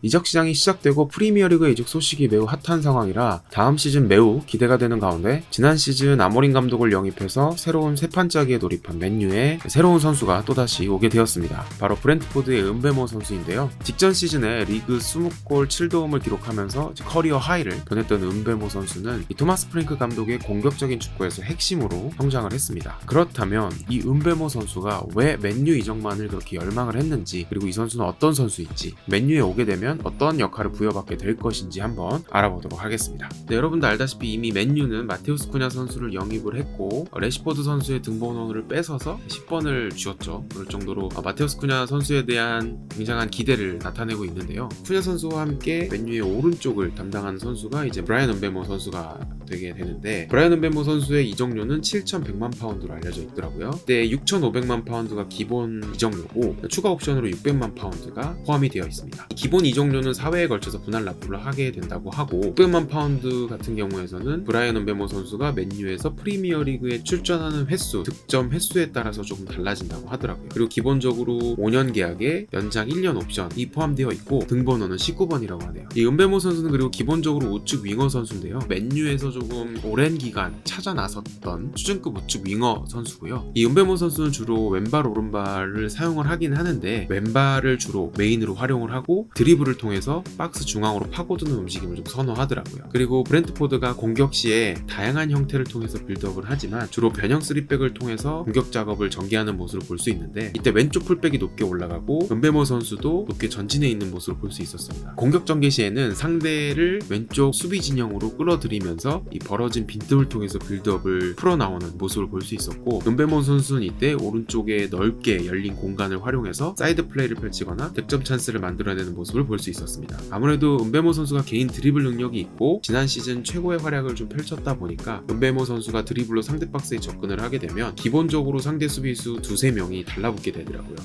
이적 시장이 시작되고 프리미어리그 이적 소식이 매우 핫한 상황이라 다음 시즌 매우 기대가 되는 가운데 지난 시즌 아모린 감독을 영입해서 새로운 새 판짜기에 돌입한 맨유에 새로운 선수가 또다시 오게 되었습니다. 바로 브렌트포드의 은베모 선수인데요. 직전 시즌에 리그 20골 7도움을 기록하면서 커리어 하이를 변했던 은베모 선수는 이 토마스 프랭크 감독의 공격적인 축구에서 핵심으로 성장을 했습니다. 그렇다면 이 은베모 선수가 왜 맨유 이적만을 그렇게 열망을 했는지, 그리고 이 선수는 어떤 선수인지, 맨유에 오게 되면 어떤 역할을 부여받게 될 것인지 한번 알아보도록 하겠습니다. 네, 여러분도 알다시피 이미 맨유는 마테우스 쿠냐 선수를 영입을 했고 레시포드 선수의 등번호를 뺏어서 10번을 주었죠. 그럴 정도로 마테우스 쿠냐 선수에 대한 굉장한 기대를 나타내고 있는데요. 쿠냐 선수와 함께 맨유의 오른쪽을 담당하는 선수가 이제 브라이언 은베모 선수가 되게 되는데, 브라이언 은베모 선수의 이적료는 7,100만 파운드로 알려져 있더라고요. 그때 6,500만 파운드가 기본 이적료고 추가 옵션으로 600만 파운드가 포함이 되어 있습니다. 기본 이적료는 4회에 걸쳐서 분할 납부를 하게 된다고 하고 600만 파운드 같은 경우에서는 브라이언 은베모 선수가 맨유에서 프리미어리그에 출전하는 횟수, 득점 횟수에 따라서 조금 달라진다고 하더라고요. 그리고 기본적으로 5년 계약에 연장 1년 옵션이 포함되어 있고 등번호는 19번이라고 하네요. 이 은베모 선수는 그리고 기본적으로 우측 윙어 선수인데요. 맨유에서 조금 오랜 기간 찾아 나섰던 수준급 우측 윙어 선수고요. 이 은베모 선수는 주로 왼발 오른발을 사용을 하긴 하는데 왼발을 주로 메인으로 활용을 하고 드리블을 통해서 박스 중앙으로 파고드는 움직임을 좀 선호하더라고요. 그리고 브렌트포드가 공격 시에 다양한 형태를 통해서 빌드업을 하지만 주로 변형 3백을 통해서 공격 작업을 전개하는 모습을 볼 수 있는데, 이때 왼쪽 풀백이 높게 올라가고 은베모 선수도 높게 전진해 있는 모습을 볼 수 있었습니다. 공격 전개 시에는 상대를 왼쪽 수비 진영으로 끌어들이면서 이 벌어진 빈틈을 통해서 빌드업을 풀어나오는 모습을 볼 수 있었고, 은베모 선수는 이때 오른쪽에 넓게 열린 공간을 활용해서 사이드 플레이를 펼치거나 득점 찬스를 만들어내는 모습을 볼 수 있었습니다. 아무래도 은베모 선수가 개인 드리블 능력이 있고 지난 시즌 최고의 활약을 좀 펼쳤다 보니까 은베모 선수가 드리블로 상대 박스에 접근을 하게 되면 기본적으로 상대 수비수 두세 명이 달라붙게 되더라고요.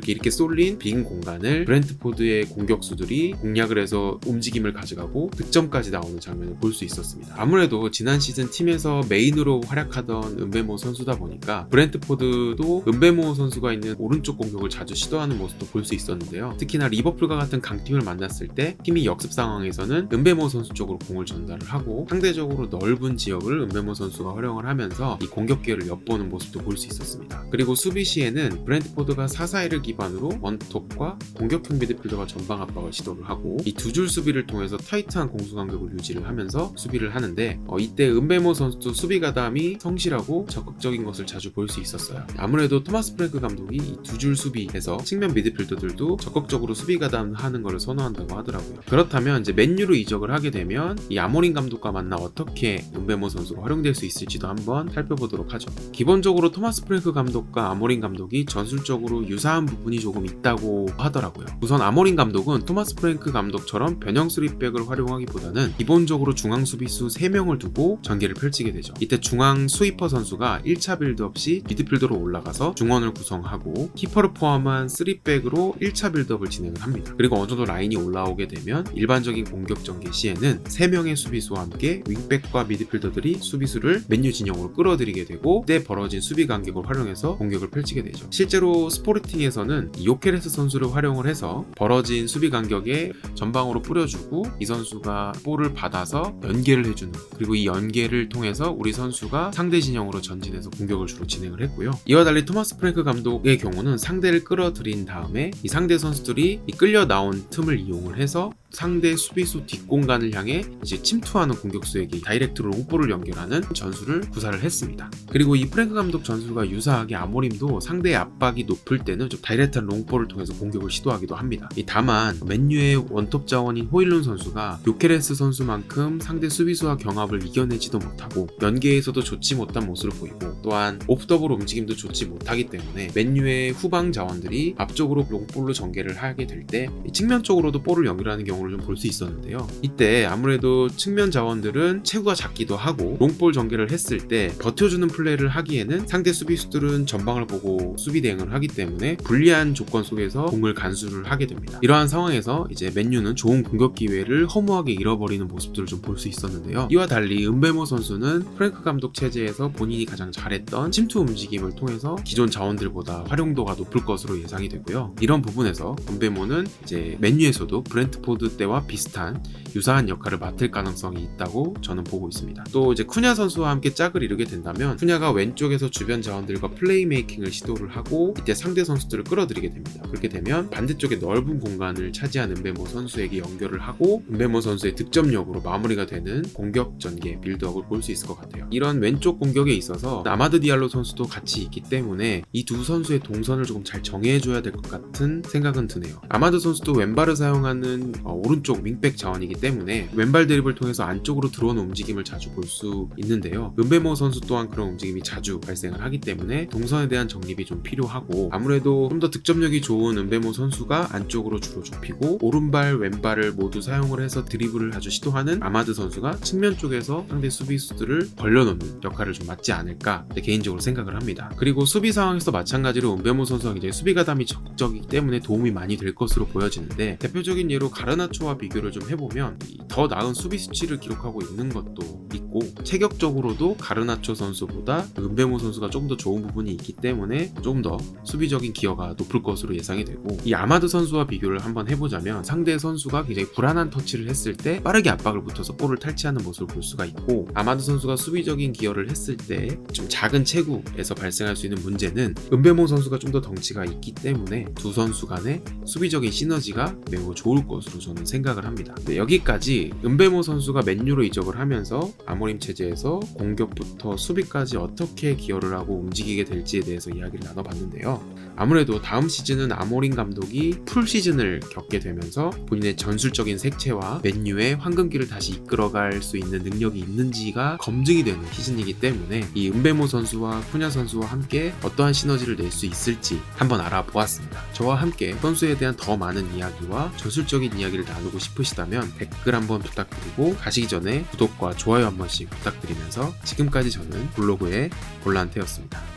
이렇게 쏠린 빈 공간을 브렌트포드의 공격수들이 공략을 해서 움직임을 가져가고 득점까지 나오는 장면을 볼 수 있었습니다. 아무래도 지난 시즌 팀에서 메인으로 활약하던 은베모 선수다 보니까 브렌트포드도 은베모 선수가 있는 오른쪽 공격을 자주 시도하는 모습도 볼 수 있었는데요. 특히나 리버풀과 같은 강팀을 만났을 때 팀이 역습 상황에서는 은베모 선수 쪽으로 공을 전달을 하고 상대적으로 넓은 지역을 은베모 선수가 활용을 하면서 이 공격 기회를 엿보는 모습도 볼 수 있었습니다. 그리고 수비 시에는 브렌트포드가 4-4-1을 기반으로 원톱과 공격형 미드필더가 전방 압박을 시도를 하고 이 두 줄 수비를 통해서 타이트한 공수 간격을 유지를 하면서 수비를 하는데 이때 은베모 선수도 수비 가담이 성실하고 적극적인 것을 자주 볼 수 있었어요. 아무래도 토마스 프랭크 감독이 이 두 줄 수비에서 측면 미드필더들도 적극적으로 수비 가담하는 것을 선호한다고 하더라고요. 그렇다면 이제 맨유로 이적을 하게 되면 이 아모린 감독과 만나 어떻게 은베모 선수가 활용될 수 있을지도 한번 살펴보도록 하죠. 기본적으로 토마스 프랭크 감독과 아모린 감독이 전술적으로 유사한 부분이 조금 있다고 하더라고요. 우선 아모린 감독은 토마스 프랭크 감독처럼 변형 3백을 활용하기보다는 기본적으로 중앙 수비수 3명을 두고 전개를 펼치게 되죠. 이때 중앙 스위퍼 선수가 1차 빌드업 시 미드필더로 올라가서 중원을 구성하고 키퍼를 포함한 3백으로 1차 빌드업을 진행을 합니다. 그리고 어느 정도 라인이 올라오게 되면 일반적인 공격 전개 시에는 3명의 수비수와 함께 윙백과 미드필더들이 수비수를 맨유 진영으로 끌어들이게 되고 그때 벌어진 수비 간격을 활용해서 공격을 펼치게 되죠. 실제로 스포르팅에서는 요케레스 선수를 활용을 해서 벌어진 수비 간격에 전방으로 뿌려주고 이 선수가 볼을 받아서 연계를 해주는, 그리고 이 연계를 통해서 우리 선수가 상대 진영으로 전진해서 공격을 주로 진행을 했고요. 이와 달리 토마스 프랭크 감독의 경우는 상대를 끌어들인 다음에 이 상대 선수들이 이 끌려 나온 틈을 이용을 해서 상대 수비수 뒷공간을 향해 이제 침투하는 공격수에게 다이렉트로 롱볼을 연결하는 전술을 구사를 했습니다. 그리고 이 프랭크 감독 전술과 유사하게 아모림도 상대의 압박이 높을 때는 좀 다이렉트한 롱볼을 통해서 공격을 시도하기도 합니다. 다만 맨유의 원톱 자원인 호일룬 선수가 요케레스 선수만큼 상대 수비수와 경합을 이겨내지도 못하고 연계에서도 좋지 못한 모습을 보이고 또한 오프더볼 움직임도 좋지 못하기 때문에 맨유의 후방 자원들이 앞쪽으로 롱볼로 전개를 하게 될 때 측면 쪽으로도 볼을 연결하는 경우를 좀 볼 수 있었는데요. 이때 아무래도 측면 자원들은 체구가 작기도 하고 롱볼 전개를 했을 때 버텨주는 플레이를 하기에는 상대 수비수들은 전방을 보고 수비 대응을 하기 때문에 불리한 조건 속에서 공을 간수를 하게 됩니다. 이러한 상황에서 이제 맨유는 좋은 공격 기회를 허무하게 잃어버리는 모습들을 좀 볼 수 있었는데요. 이와 달리 은베모 선수는 프랭크 감독 체제에서 본인이 가장 잘했던 침투 움직임을 통해서 기존 자원들보다 활용도가 높을 것으로 예상이 되고요. 이런 부분에서 은베모는 이제 맨유에서도 브렌트포드 때와 비슷한 유사한 역할을 맡을 가능성이 있다고 저는 보고 있습니다. 또 이제 쿠냐 선수와 함께 짝을 이루게 된다면 쿠냐가 왼쪽에서 주변 자원들과 플레이메이킹을 시도를 하고 이때 상대 선수들을 끌어들이게 됩니다. 그렇게 되면 반대쪽에 넓은 공간을 차지한 은베모 선수에게 연결을 하고 은베모 선수의 득점력으로 마무리가 되는 공격 전개 빌드업을 볼 수 있을 것 같아요. 이런 왼쪽 공격에 있어서 아마드 디알로 선수도 같이 있기 때문에 이 두 선수의 동선을 조금 잘 정해줘야 될 것 같은 생각은 드네요. 아마드 선수도 왼발을 사용하는 오른쪽 윙백 자원이기 때문에 왼발 드립을 통해서 안쪽으로 들어오는 움직임을 자주 볼 수 있는데요. 은베모 선수 또한 그런 움직임이 자주 발생을 하기 때문에 동선에 대한 정립이 좀 필요하고 아무래도 좀 더 득점력이 좋은 은베모 선수가 안쪽으로 주로 좁히고 오른발 왼발을 모두 사용을 해서 드리블을 아주 시도하는 아마드 선수가 측면 쪽에서 상대 수비수들을 벌려놓는 역할을 좀 맡지 않을까 개인적으로 생각을 합니다. 그리고 수비 상황에서 마찬가지로 은베모 선수가 굉장히 수비 가담이 적적이기 때문에 도움이 많이 될 것으로 보여지는데 대표적인 예로 가르나초와 비교를 좀 해보면 더 나은 수비 수치를 기록하고 있는 것도 있고 체격적으로도 가르나초 선수보다 은베모 선수가 조금 더 좋은 부분이 있기 때문에 조금 더 수비적인 기여가 높을 것으로 예상이 되고 이 아마드 선수와 비교를 한번 해보자면 상대 선수가 굉장히 불안한 터치를 했을 때 빠르게 압박을 붙어서 볼을 탈취하는 모습을 볼 수가 있고 아마드 선수가 수비적인 기여를 했을 때 좀 작은 체구에서 발생할 수 있는 문제는 은베모 선수가 좀 더 덩치가 있기 때문에 두 선수 간의 수비적인 시너지가 매우 좋을 것으로 저는 생각을 합니다. 네, 여기까지 은베모 선수가 맨유로 이적을 하면서 아모림 체제에서 공격부터 수비까지 어떻게 기여를 하고 움직이게 될지에 대해서 이야기를 나눠봤는데요. 아무래도 다음 시즌은 아모림 감독이 풀 시즌을 겪게 되면서 본인의 전술적인 색채와 맨유의 황금기를 다시 이끌어갈 수 있는 능력이 있는지가 검증이 되는 시즌이기 때문에 이 은베모 선수와 쿠냐 선수와 함께 어떠한 시너지를 낼 수 있을지 한번 알아보았습니다. 저와 함께 선수에 대한 더 많은 이야기와 전술적인 이야기를 나누고 싶으시다면 댓글 한번 부탁드리고 가시기 전에 구독과 좋아요 한 번씩 부탁드리면서 지금까지 저는 블로그의 볼란테였습니다.